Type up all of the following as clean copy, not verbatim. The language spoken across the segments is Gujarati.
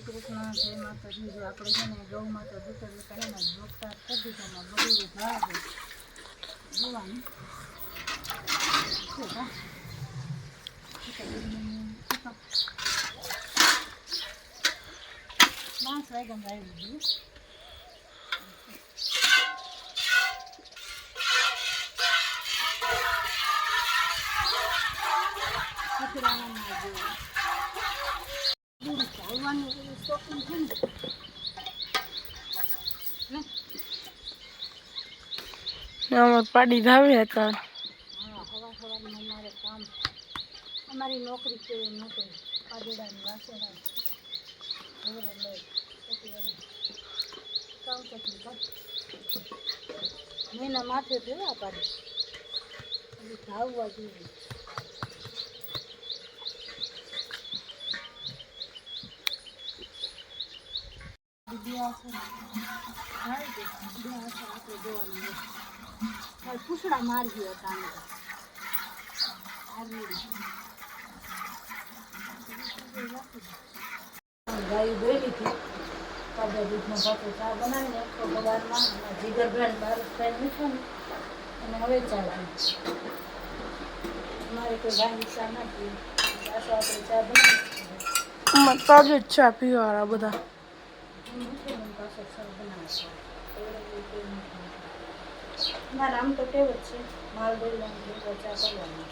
શ્રી કૃષ્ણ, જય માતાજી. જો આપણે છે ને ગૌ માતા દૂધ કરીને ડોક્ટર કરી દીધામાં બધું ભાવ જોવાનું પાંચ વાગ્યા આવી દીધું. પાડી ધાવે હતા. હા, સવારમાં અમારે કામ, અમારી નોકરી છે, નોકરી પાડીડાની વાસેડા મહિના માથે થયા પાડી ધાવવા જોઈએ. પૂછડા મારી હતા ગાયું દોઈ લીધી. કાદા દૂધનો ભાતો ચા બનાવીને આખો સવારમાં જીગરભાઈ બારભાઈ મીઠો ને અને હવે ચા પી. અમારે કોઈ ગાય ચા ના પીએ, સાસુ આપણે ચા બનાવી તાજે જ ચા પીવાળા બધા. મારે આમ તો ટેવ જ છે માલ દોડવાની ચા કરવાની.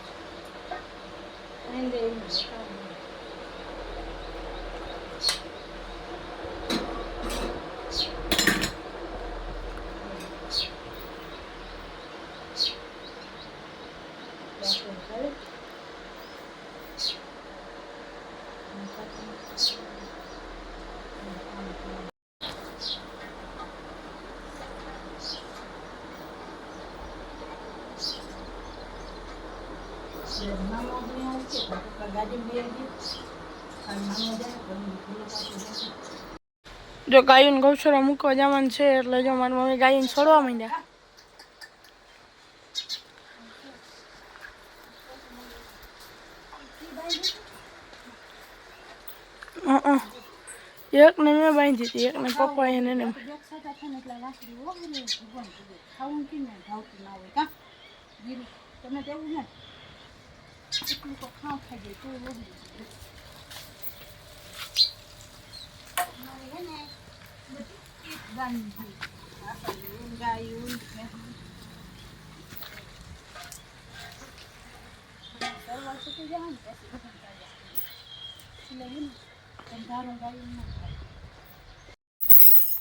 જો ગાયોને ગૌશાળા મૂકવા જવાનું છે એટલે જો મારી મમ્મી ગાયોને છોડવા માંડ્યા. એકને મેં બાંધી હતી, એકને પપ્પા એને તમે તેવું ને એટલું તો ખાવ ખાઈ જાય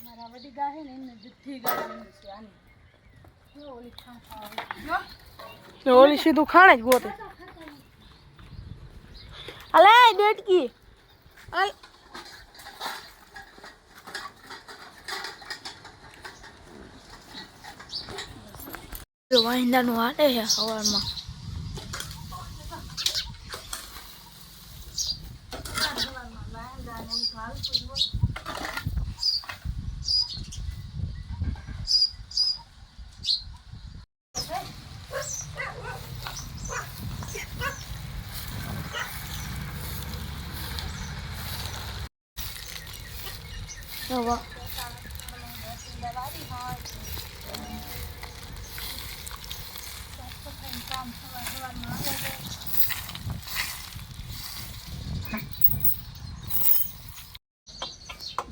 મારા વડી ગાય ને એમને જુઠ્ઠી ગાય છે આની ઓલી ખાવા ઓલી સીધું ખાણે જ ગોતે. અલે ડેટકી વાહિંદાનું હાલે છે સવારમાં.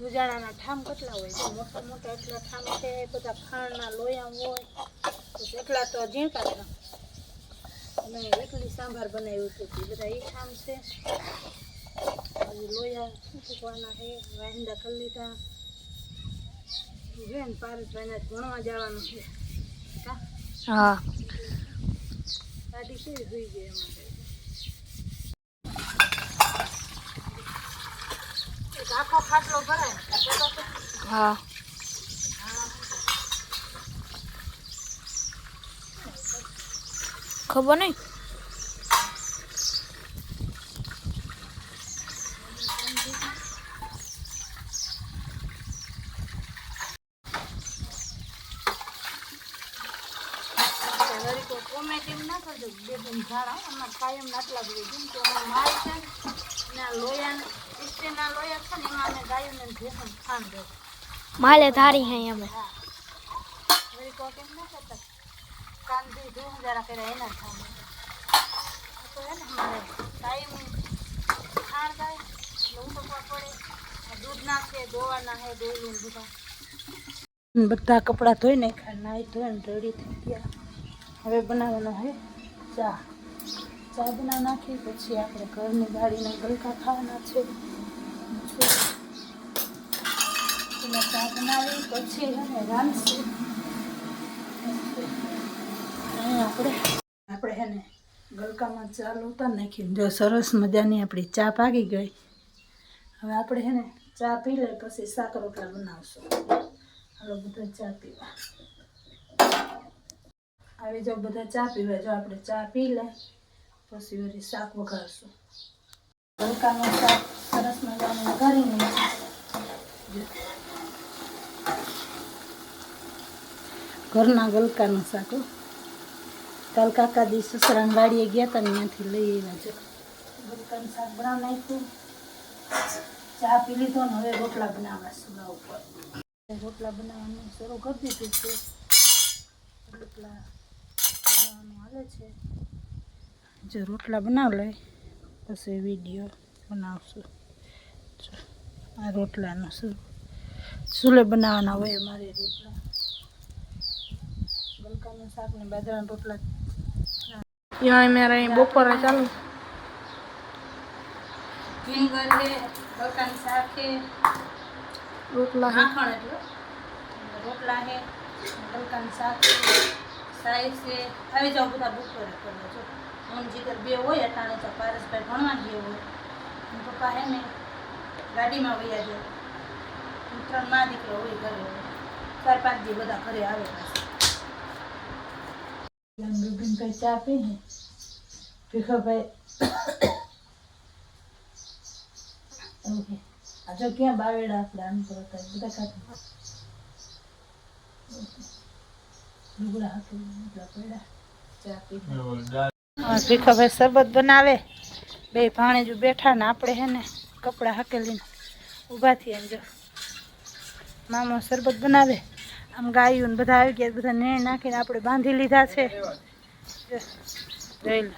દુજાણાના ઠામ કેટલા હોય છે, મોટા મોટા એટલા ઠામ છે, બધા ખાણના લોયા હોય એટલા તો ઝીણકા છે. અને એટલી સાંભાર બનાવ્યું હતું બધા એ ઠામ છે. લોયા ફૂંકવાના છે, વાહિંદા કરી લીધા. બેન પારસભાઈને ભણવા જવાનું છે. હા, ગાડી કેવી જોઈ ગઈ અમારે. આખો ખાટલો ભરાય. હા, ખબર નહીં. કોમેન્ટ એમ ના કરજો બે બેન ઝાડા અમારે કાયમ આટલા જ હોય. જેમ કે અમારે મારી છે ને લોયા મિક્સીના લોયા છે ને એમાં અમે ગાયોને ને ભેંસોને ખાણ દે માલે ધારી હે અમે વળી કહો કેમ ના કરતા કાંદી ધૂમ જરા કર્યા એના ખાણ તો હે ને અમારે ગાયનું ખાણ ગાય એટલે ઉતરવા પડે આ દૂધ નાખે દોવાના હે દોઈને બધા કપડાં ધોઈ નાખ્યા નાહી ધોઈને રેડી થઈ ગયા હવે બનાવવાનો હે ચા બનાવી નાખી પછી આપણે ઘરની ગાડીના ગલકા ખાવાના છે એમાં ચા બનાવી પછી એને રાંધશું આપણે હે ને ગલકામાં ચા લોટા નાખીને જો સરસ મજાની આપણી ચા પાકી ગઈ હવે આપણે હે ને ચા પી લઈ પછી શાક રોટલા બનાવશું હાલો બધા ચા પીવા આવી જો બધા ચા પીવા જો આપણે ચા પી લે પછી વળી શાક વઘારશું ગલકાનું શાક સરસ મજાનું વઘારીને ઘરના ગલકાનું શાક કાલ કાકા દી સસરાની વાડીએ ગયા હતા ને ત્યાંથી લઈ આવ્યા જો ગલકાનું શાક બનાવી નાખ્યું ચા પી લીધો ને હવે રોટલા બનાવવા સુલા ઉપર રોટલા બનાવવાનું શરૂ કરી દીધું છે રોટલા બનાવવાનું હાલે છે જો રોટલા બનાવી લઈ પછી વિડીયો બનાવશું આ રોટલાનું ચૂલે બનાવવાના હોય મારે રોટલા ગલકાનું શાક ને બાજરાના રોટલા यहाँ मेरा बपोर चालू ફિંગર છે ગલકાનું શાક છે रोटला है માખણ એટલે રોટલા છે ગલકાનું શાક છે સાઈઝ છે આવી જાઓ બધા બપોરે કરવા જો હું જીગર બે હોય અટાણે તો પારસભાઈ ભણવા ગયો હોય અને પપ્પા હે ને ગાડીમાં વયા જાય 3 માં દીકરો હોય ઘરે 4-5 દી બધા ઘરે આવે પાછા કઈ ચા પી ને ભીખાભાઈ ઓકે આ જો ક્યાં બાવેડા આપણે આમ કરતા બધા ખાતા લુગડા હાથું એટલા પડ્યા ચા પી ભીખાભાઈ શરબત બનાવે બે ભાણેજુ બેઠા ને આપણે હે ને કપડાં હકેલીને ઊભા થયા જો મામો શરબત બનાવે આમ ગાયું ને બધા આવી ગયા બધા નેણ નાખીને આપણે બાંધી લીધા છે જોઈ લો